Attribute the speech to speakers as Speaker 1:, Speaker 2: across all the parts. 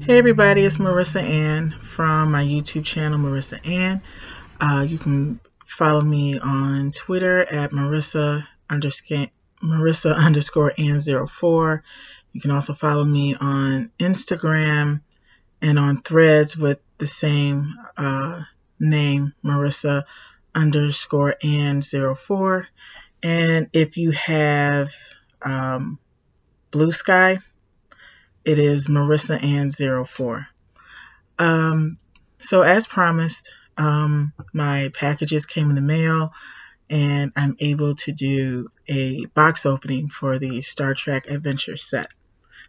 Speaker 1: Hey everybody, it's Marissa-Anne from my YouTube channel, Marissa-Anne. You can follow me on Twitter at Marissa_Anne04. You can also follow me on Instagram and on Threads with the same name, Marissa_Anne04. And if you have Bluesky, it is Marissa-Anne04. So as promised, my packages came in the mail and I'm able to do a box opening for the Star Trek Adventure set.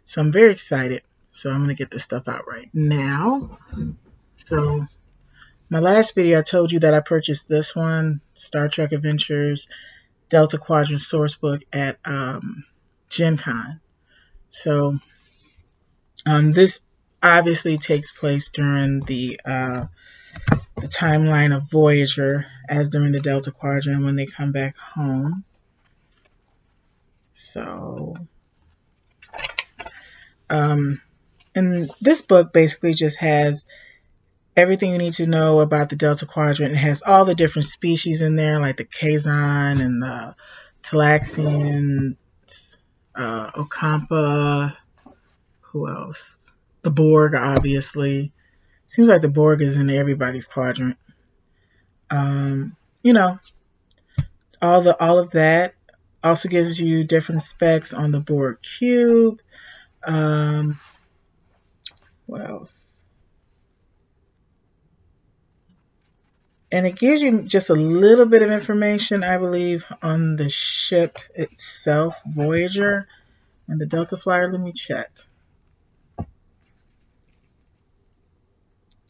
Speaker 1: So I'm very excited. So I'm going to get this stuff out right now. So my last video, I told you that I purchased this one, Star Trek Adventures Delta Quadrant Sourcebook at Gen Con. So this obviously takes place during the timeline of Voyager, as during the Delta Quadrant when they come back home. So, and this book basically just has everything you need to know about the Delta Quadrant. It has all the different species in there, like the Kazon and the Talaxians, Ocampa, who else? The Borg, obviously. Seems like the Borg is in everybody's quadrant. You know, all of that. Also gives you different specs on the Borg cube. What else? And it gives you just a little bit of information, I believe, on the ship itself, Voyager, and the Delta Flyer. Let me check.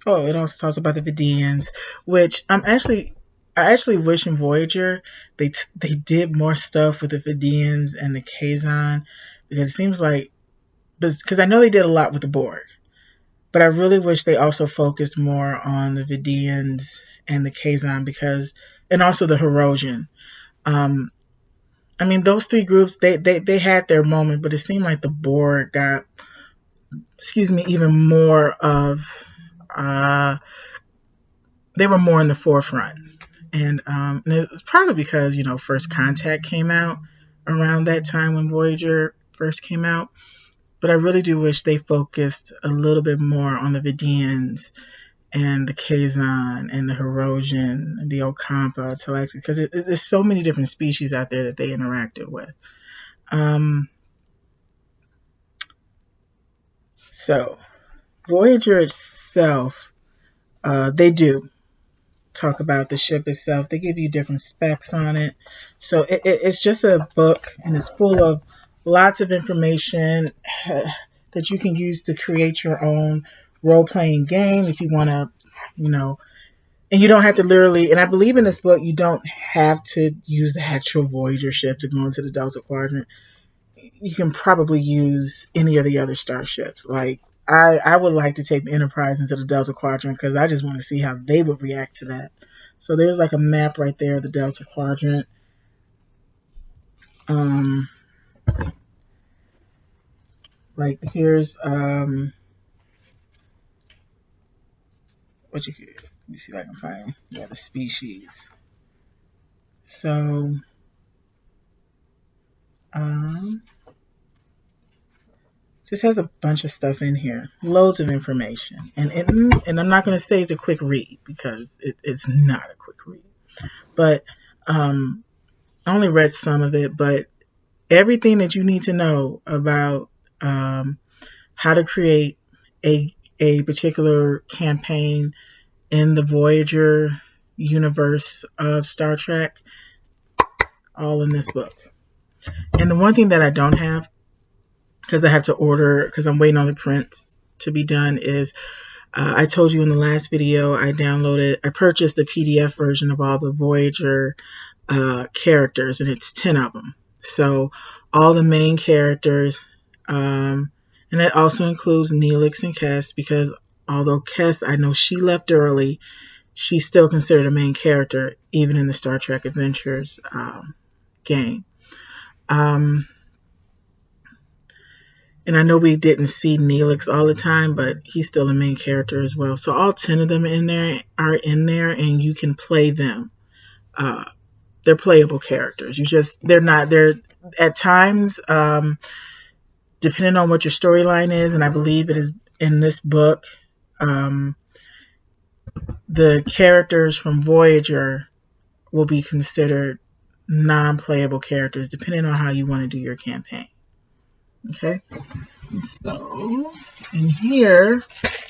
Speaker 1: Oh, it also talks about the Vidians, which I actually wish in Voyager they did more stuff with the Vidians and the Kazon, because it seems like, because I know they did a lot with the Borg, but I really wish they also focused more on the Vidians and the Kazon, and also the Herosian. I mean, those three groups, they had their moment, but it seemed like the Borg got, even more of, they were more in the forefront. And it was probably because, First Contact came out around that time when Voyager first came out. But I really do wish they focused a little bit more on the Vidians and the Kazon and the Herosian and the Ocampa, Talaxi, because there's so many different species out there that they interacted with. So Voyager itself, they do talk about the ship itself. They give you different specs on it. So it's just a book, and it's full of lots of information that you can use to create your own role-playing game if you want to, and you don't have to literally, and I believe in this book, you don't have to use the actual Voyager ship to go into the Delta Quadrant. You can probably use any of the other starships. Like, I would like to take the Enterprise into the Delta Quadrant because I just want to see how they would react to that. So there's like a map right there of the Delta Quadrant. Like here's let me see if I can find the species. So just has a bunch of stuff in here, loads of information, and I'm not going to say it's a quick read because it's not a quick read, but I only read some of it, but everything that you need to know about how to create a particular campaign in the Voyager universe of Star Trek, all in this book. And the one thing that I don't have, because I have to order, because I'm waiting on the prints to be done, is I told you in the last video I purchased the PDF version of all the Voyager characters, and it's 10 of them. So all the main characters, and that also includes Neelix and Kes, because although Kes, I know she left early, she's still considered a main character, even in the Star Trek Adventures game. And And I know we didn't see Neelix all the time, but he's still a main character as well. So all 10 of them are in there, and you can play them. They're playable characters. They're at times, depending on what your storyline is, and I believe it is in this book, the characters from Voyager will be considered non-playable characters, depending on how you want to do your campaign. Okay, so in here, let's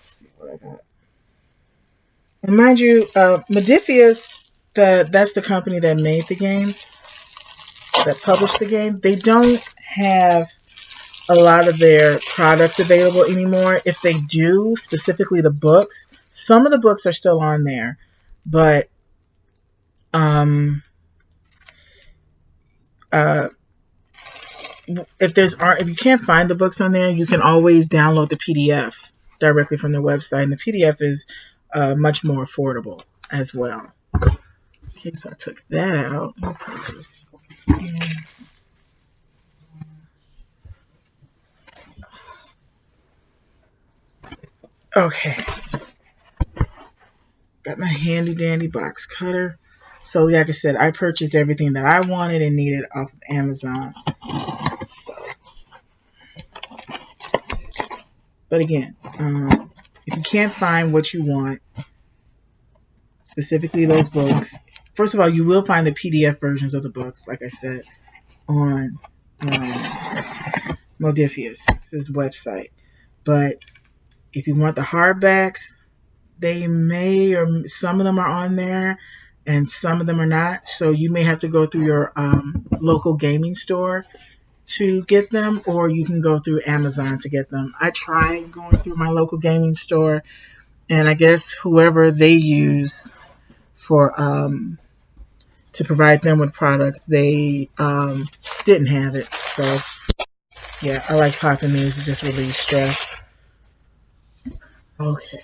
Speaker 1: see what I got. And mind you, Modifius, that's the company that made the game, that published the game. They don't have a lot of their products available anymore. If they do, specifically the books, some of the books are still on there, but if you can't find the books on there, you can always download the PDF directly from their website, and the PDF is much more affordable as well. Okay, so I took that out. Okay, got my handy dandy box cutter. So like I said, I purchased everything that I wanted and needed off of Amazon. So, but again, if you can't find what you want, specifically those books, first of all, you will find the PDF versions of the books, like I said, on Modifius' website. But if you want the hardbacks, they may, or some of them are on there and some of them are not. So you may have to go through your local gaming store to get them, or you can go through Amazon to get them. I tried going through my local gaming store, and I guess whoever they use for to provide them with products, they didn't have it. So yeah, I like popping these to just relieve stress. Okay.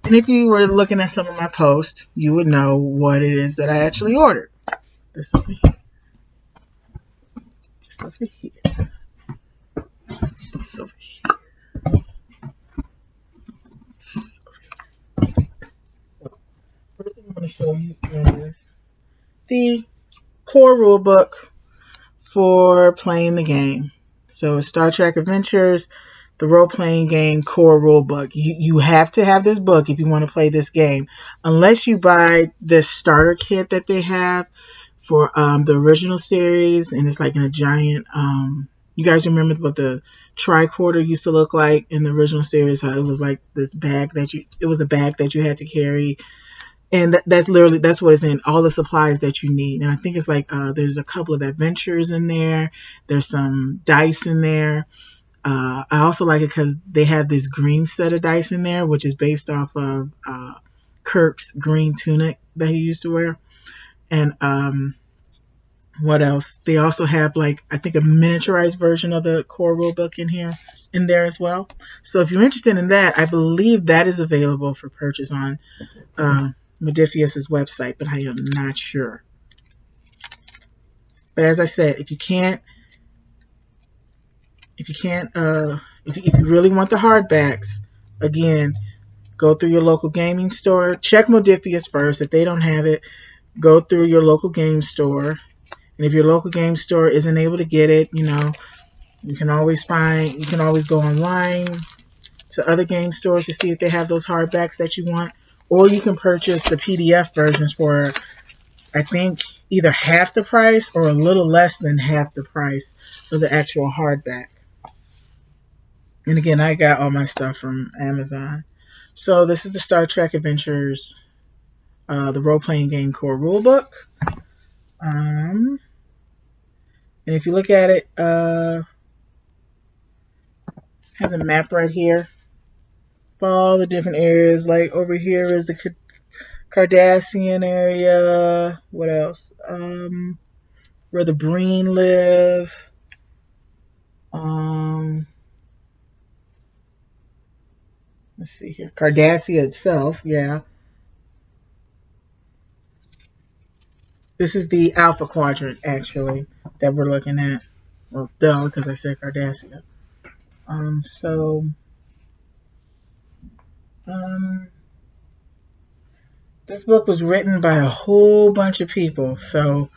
Speaker 1: And if you were looking at some of my posts, you would know what it is that I actually ordered. This over here. This over here. This over here. This over here. So, first thing I'm going to show you is the core rulebook for playing the game. So Star Trek Adventures, the role-playing game core rulebook. You have to have this book if you want to play this game, unless you buy this starter kit that they have for the original series, and it's like in a giant. You guys remember what the tricorder used to look like in the original series? How it was like this bag it was a bag that you had to carry. And that's what it's in, all the supplies that you need. And I think it's like there's a couple of adventures in there. There's some dice in there. I also like it because they have this green set of dice in there, which is based off of Kirk's green tunic that he used to wear. And what else? They also have, like, I think a miniaturized version of the core rulebook in there as well. So if you're interested in that, I believe that is available for purchase on Modifius' website, but I am not sure. But as I said, if you really want the hardbacks, again, go through your local gaming store. Check Modifius first. If they don't have it, go through your local game store. And if your local game store isn't able to get it, you can always go online to other game stores to see if they have those hardbacks that you want. Or you can purchase the PDF versions for, I think, either half the price or a little less than half the price of the actual hardback. And again, I got all my stuff from Amazon. So this is the Star Trek Adventures, the role-playing game core rulebook. And if you look at it, it has a map right here of all the different areas. Like over here is the Cardassian area. What else? Where the Breen live. Let's see here. Cardassia itself, yeah. This is the Alpha Quadrant, actually. that we're looking at. Well, duh, because I said Cardassia. So this book was written by a whole bunch of people, so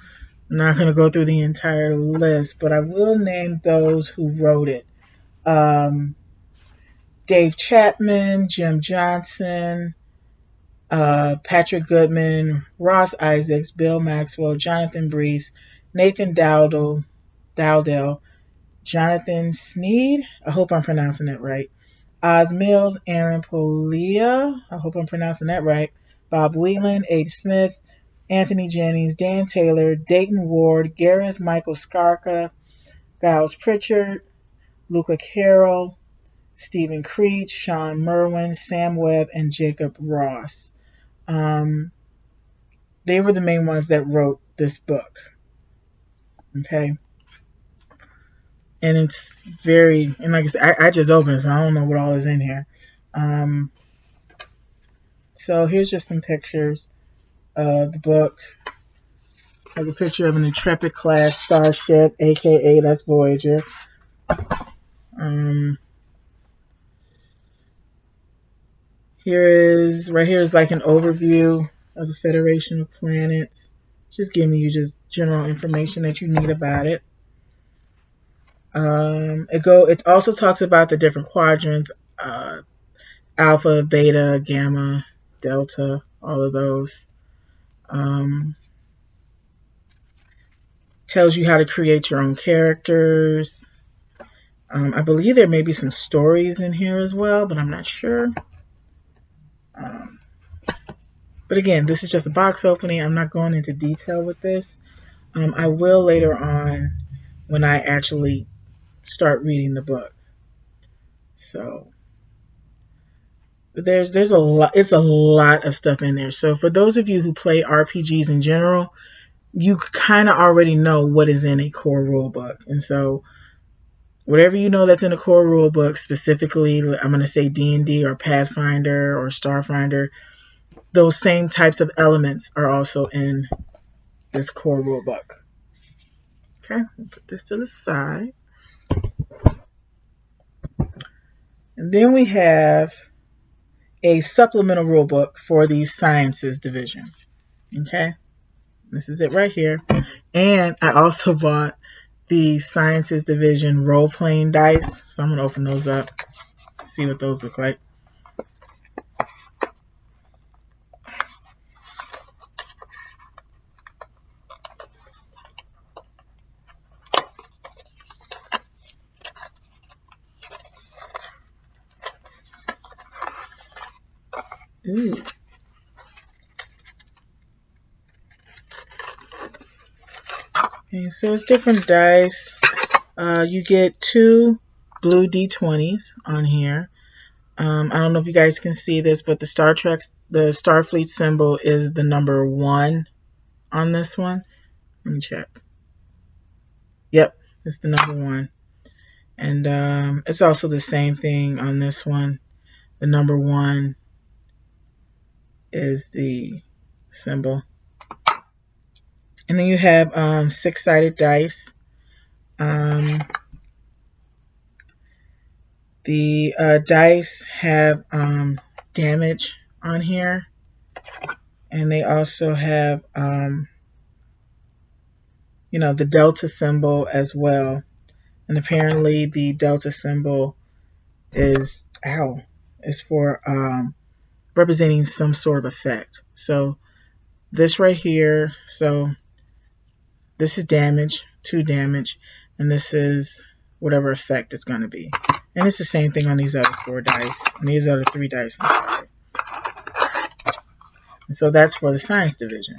Speaker 1: I'm not going to go through the entire list, but I will name those who wrote it. Dave Chapman, Jim Johnson, Patrick Goodman, Ross Isaacs, Bill Maxwell, Jonathan Brees, Nathan Dowdell, Jonathan Sneed, I hope I'm pronouncing that right, Oz Mills, Aaron Polia, I hope I'm pronouncing that right, Bob Whelan, Abe Smith, Anthony Jennings, Dan Taylor, Dayton Ward, Gareth Michael Skarka, Giles Pritchard, Luca Carroll, Stephen Creech, Sean Merwin, Sam Webb, and Jacob Ross. They were the main ones that wrote this book. Okay. And it's very, and like I said, I just opened it, so I don't know what all is in here. So here's just some pictures of the book. Has a picture of an Intrepid class starship, aka that's Voyager. Right here is like an overview of the Federation of Planets. Just giving you just general information that you need about it. It also talks about the different quadrants, alpha, beta, gamma, delta, all of those. Tells you how to create your own characters. I believe there may be some stories in here as well, but I'm not sure. But again, this is just a box opening. I'm not going into detail with this. I will later on when I actually start reading the book. So there's a lot. It's a lot of stuff in there. So for those of you who play RPGs in general, you kind of already know what is in a core rule book. And so whatever you know that's in a core rule book, specifically, I'm going to say D&D or Pathfinder or Starfinder, those same types of elements are also in this core rule book. Okay, we'll put this to the side. And then we have a supplemental rule book for the Sciences Division. Okay, this is it right here. And I also bought the Sciences Division role-playing dice. So I'm going to open those up, see what those look like. Ooh. Okay, so it's different dice. You get 2 blue D20s on here. I don't know if you guys can see this, but the Starfleet symbol is the number 1 on this one. Let me check. Yep, it's the number 1. And it's also the same thing on this one. The number 1 is the symbol. And then you have 6-sided dice. The dice have damage on here. And they also have, the delta symbol as well. And apparently the delta symbol is for representing some sort of effect. So this right here, this is damage, 2 damage, and this is whatever effect it's going to be. And it's the same thing on these other 4 dice, and these other 3 dice. And so that's for the Science Division.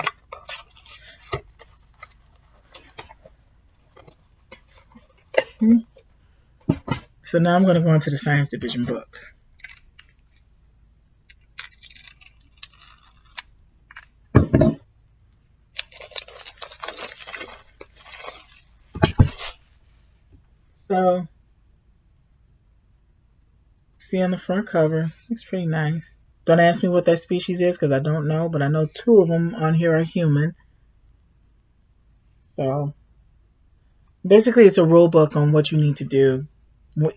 Speaker 1: So now I'm going to go into the Science Division book. So, see on the front cover, looks pretty nice. Don't ask me what that species is because I don't know, but I know 2 of them on here are human. So, Basically, it's a rule book on what you need to do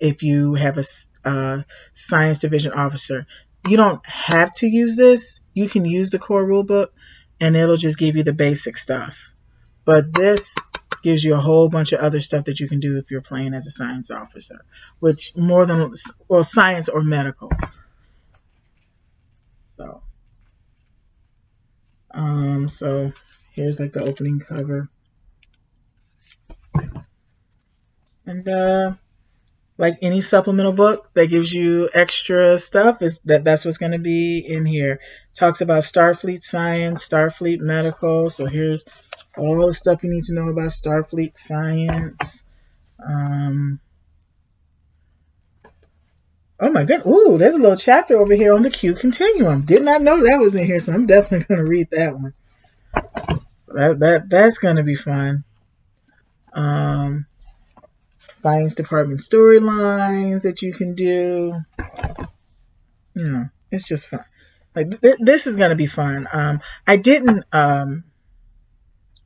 Speaker 1: if you have a science division officer. You don't have to use this. You can use the core rule book, and it'll just give you the basic stuff. But this gives you a whole bunch of other stuff that you can do if you're playing as a science officer, which more than, well, science or medical. So, so here's like the opening cover, and like any supplemental book that gives you extra stuff, is that's what's going to be in here. Talks about Starfleet science, Starfleet medical. So here's all the stuff you need to know about Starfleet science. Oh my goodness. Ooh, there's a little chapter over here on the Q continuum. Did not know that was in here, so I'm definitely going to read that one. So that's going to be fun. Science department storylines that you can do. You know, it's just fun. Like this is going to be fun. I didn't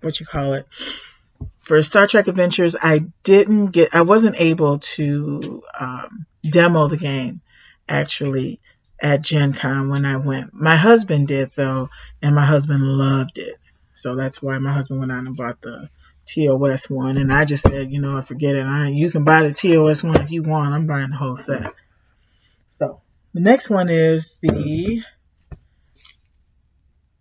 Speaker 1: what you call it, for Star Trek Adventures, I wasn't able to demo the game actually at Gen Con when I went. My husband did though, and my husband loved it. So that's why my husband went out and bought the TOS one, and I just said, forget it. You can buy the TOS one if you want. I'm buying the whole set. So the next one is the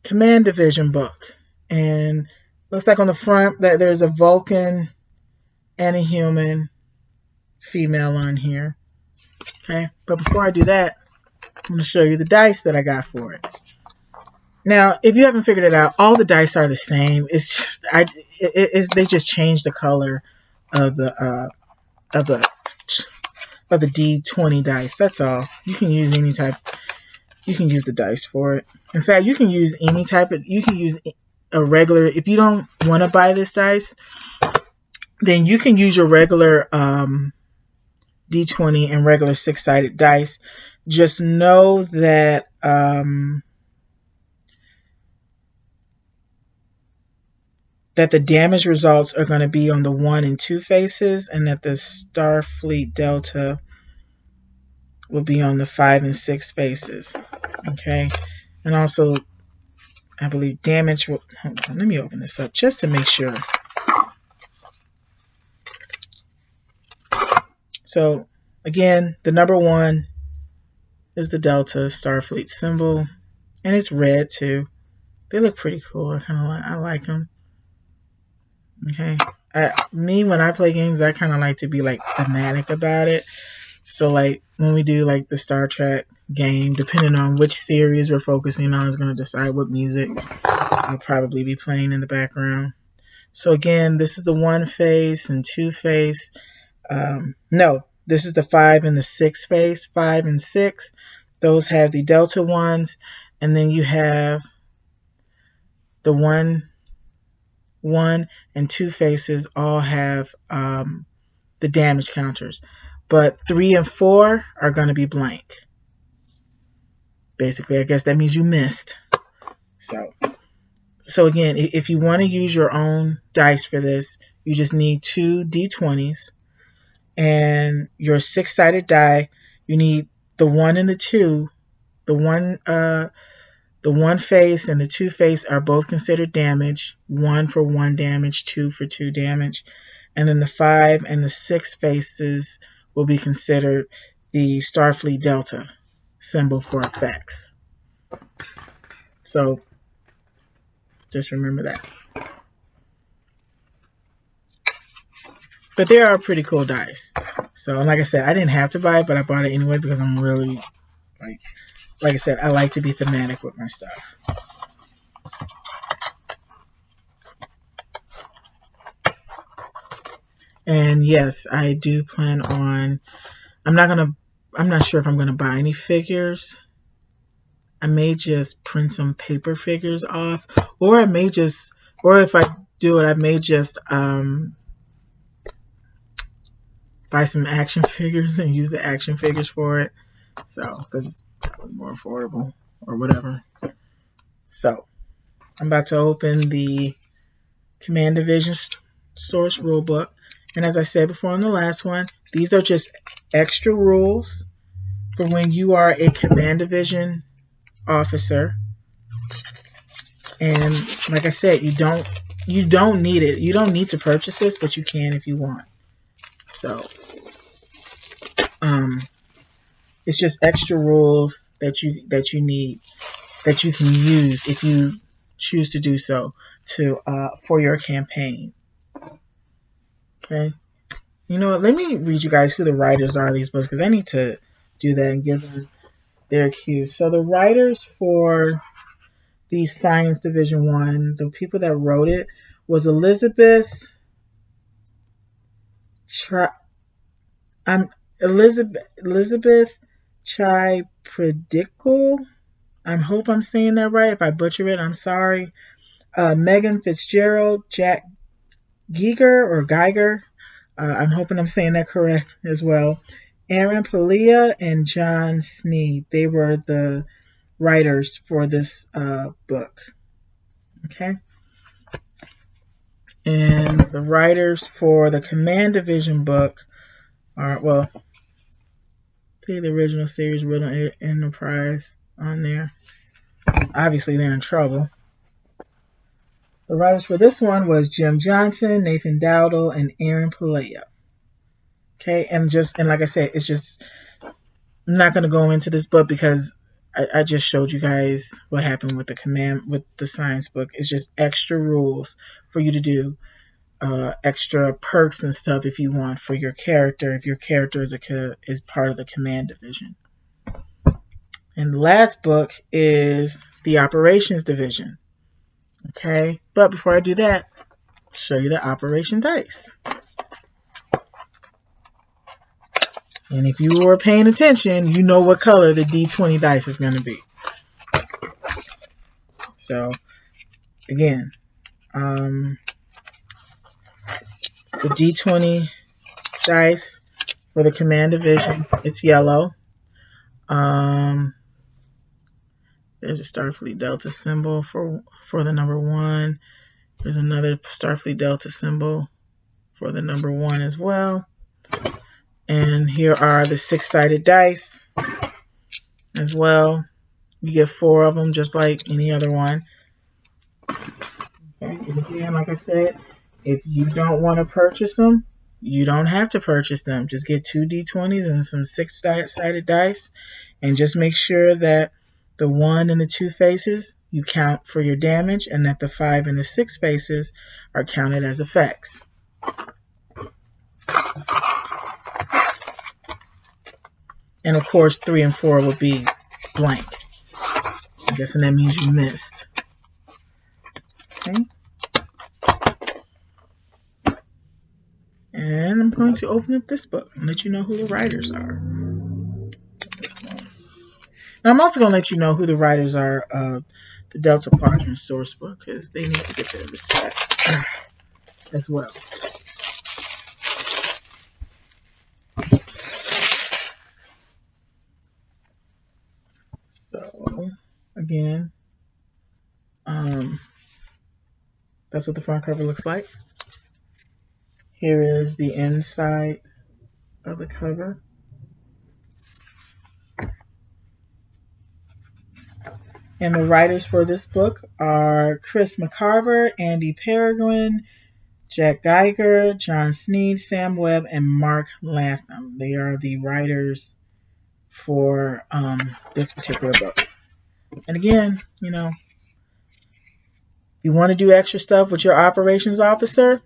Speaker 1: Command Division book, and looks like on the front that there's a Vulcan and a human female on here. Okay, but before I do that, I'm going to show you the dice that I got for it. Now, if you haven't figured it out, all the dice are the same. It's just they just changed the color of the D20 dice. That's all. You can use any type. You can use the dice for it. In fact, you can use any type of. You can use a regular. If you don't want to buy this dice, then you can use your regular D20 and regular 6-sided dice. Just know that that the damage results are going to be on the 1 and 2 faces, and that the Starfleet Delta will be on the 5 and 6 faces. Okay, and also I believe damage will. Hold on, let me open this up just to make sure. So again, the number 1 is the Delta Starfleet symbol, and it's red too. They look pretty cool. I like them. Okay, when I play games, I kind of like to be like thematic about it. So like when we do like the Star Trek game, depending on which series we're focusing on is going to decide what music I'll probably be playing in the background. So again, this is the 1 face and 2 face. No, this is the 5 and the 6 face. 5 and 6, those have the Delta ones, and then you have the 1 and 2 faces all have the damage counters, but 3 and 4 are going to be blank. Basically, I guess that means you missed. So again, if you want to use your own dice for this, you just need 2 D20s, and your 6-sided die, you need the 1 and the 2. The 1 face and the 2 face are both considered damage. 1 for 1 damage, 2 for 2 damage. And then the 5 and the 6 faces will be considered the Starfleet Delta symbol for effects. So just remember that. But they are pretty cool dice. So like I said, I didn't have to buy it, but I bought it anyway because I'm really like I said, I like to be thematic with my stuff. And yes, I do plan on, I'm not sure if I'm gonna buy any figures. I may just print some paper figures off, or if I do it, I may just buy some action figures and use the action figures for it. So, because it's probably more affordable or whatever. So, I'm about to open the Command Division source rulebook, And as I said before on the last one, these are just extra rules for when you are a command division officer. And like I said, you don't need it. You don't need to purchase this, but you can if you want. So it's just extra rules that you need, that you can use if you choose to do so to for your campaign. Okay. You know what? Let me read you guys who the writers are of these books, because I need to do that and give them their cues. So the writers for the Science Division 1, the people that wrote it, was Elizabeth Elizabeth Chai-Predickle. I hope I'm saying that right. If I butcher it, I'm sorry. Megan Fitzgerald, Jack Geiger. I'm hoping I'm saying that correct as well. Aaron Palea and John Sneed. They were the writers for this book. Okay. And the writers for the Command Division book are, well, see the original series, Riddle Enterprise on there. Obviously, they're in trouble. The writers for this one was Jim Johnson, Nathan Dowdle, and Aaron Palea. Okay, and like I said, it's just, I'm not going to go into this book because I just showed you guys what happened with the science book. It's just extra rules for you to do, extra perks and stuff if you want for your character, if your character is part of the command division. And the last book is the operations division. Okay, but before I do that, I'll show you the operation dice. And if you were paying attention, you know what color the D20 dice is going to be. So, again, the D20 dice for the command division, it's yellow. There's a Starfleet Delta symbol for the number 1. There's another Starfleet Delta symbol for the number 1 as well. And here are the 6-sided dice as well. You get 4 of them, just like any other one. Okay. And again, like I said, if you don't want to purchase them, you don't have to purchase them. Just get 2 D20s and some 6-sided dice, and just make sure that the 1 and the 2 faces you count for your damage, and that the 5 and the 6 faces are counted as effects. And of course, 3 and 4 would be blank. I guess, and that means you missed. Okay. And I'm going to open up this book and let you know who the writers are. Now, I'm also going to let you know who the writers are of the Delta Quadrant source book, because they need to get their respect as well. So, again, that's what the front cover looks like. Here is the inside of the cover. And the writers for this book are Chris McCarver, Andy Peregrine, Jack Geiger, John Sneed, Sam Webb, and Mark Latham. They are the writers for this particular book. And again, you want to do extra stuff with your operations officer,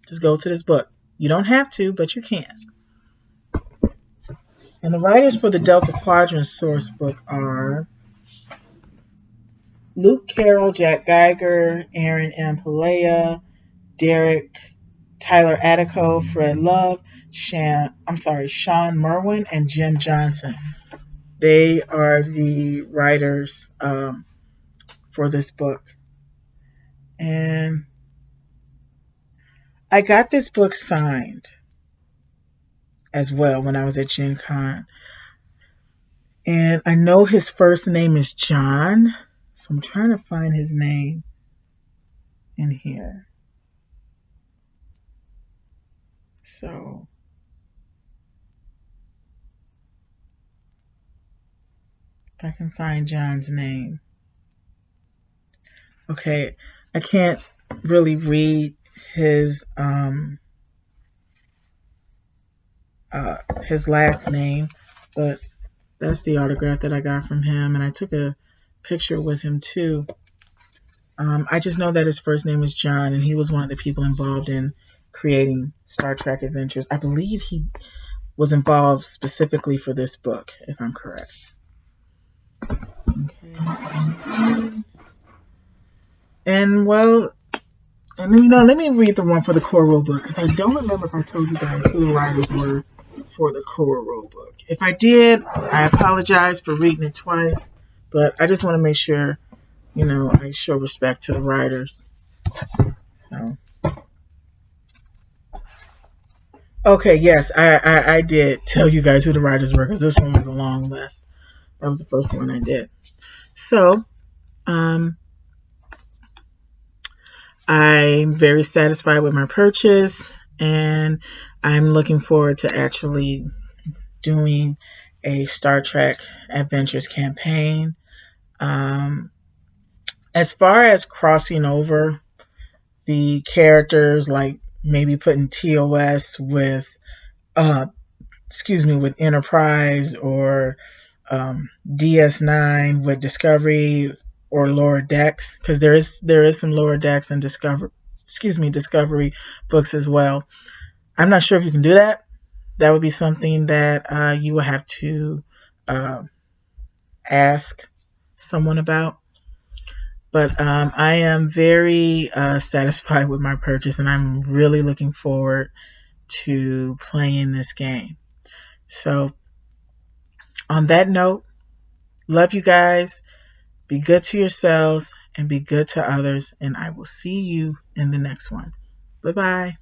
Speaker 1: just go to this book. You don't have to, but you can. And the writers for the Delta Quadrant source book are Luke Carroll, Jack Geiger, Aaron M. Palea, Tyler Attico, Fred Love, Sean Merwin, and Jim Johnson. They are the writers for this book. And I got this book signed as well when I was at Gen Con. And I know his first name is John, so I'm trying to find his name in here. So if I can find John's name. Okay, I can't really read his last name, but that's the autograph that I got from him, and I took a picture with him too. I just know that his first name is John, and he was one of the people involved in creating Star Trek Adventures. I believe he was involved specifically for this book, if I'm correct. Okay. And well, and let me read the one for the core rule book, because I don't remember if I told you guys who the writers were for the core rule book. If I did, I apologize for reading it twice, but I just want to make sure, I show respect to the writers. So, okay, yes, I did tell you guys who the writers were, because this one was a long list. That was the first one I did. So, I'm very satisfied with my purchase, and I'm looking forward to actually doing a Star Trek Adventures campaign. As far as crossing over the characters, like maybe putting TOS with, with Enterprise, or DS9 with Discovery, or Lower Decks, because there is some Lower Decks and Discovery books as well. I'm not sure if you can do that. That would be something that you will have to ask someone about. But I am very satisfied with my purchase, and I'm really looking forward to playing this game. So, on that note, love you guys. Be good to yourselves and be good to others. And I will see you in the next one. Bye-bye.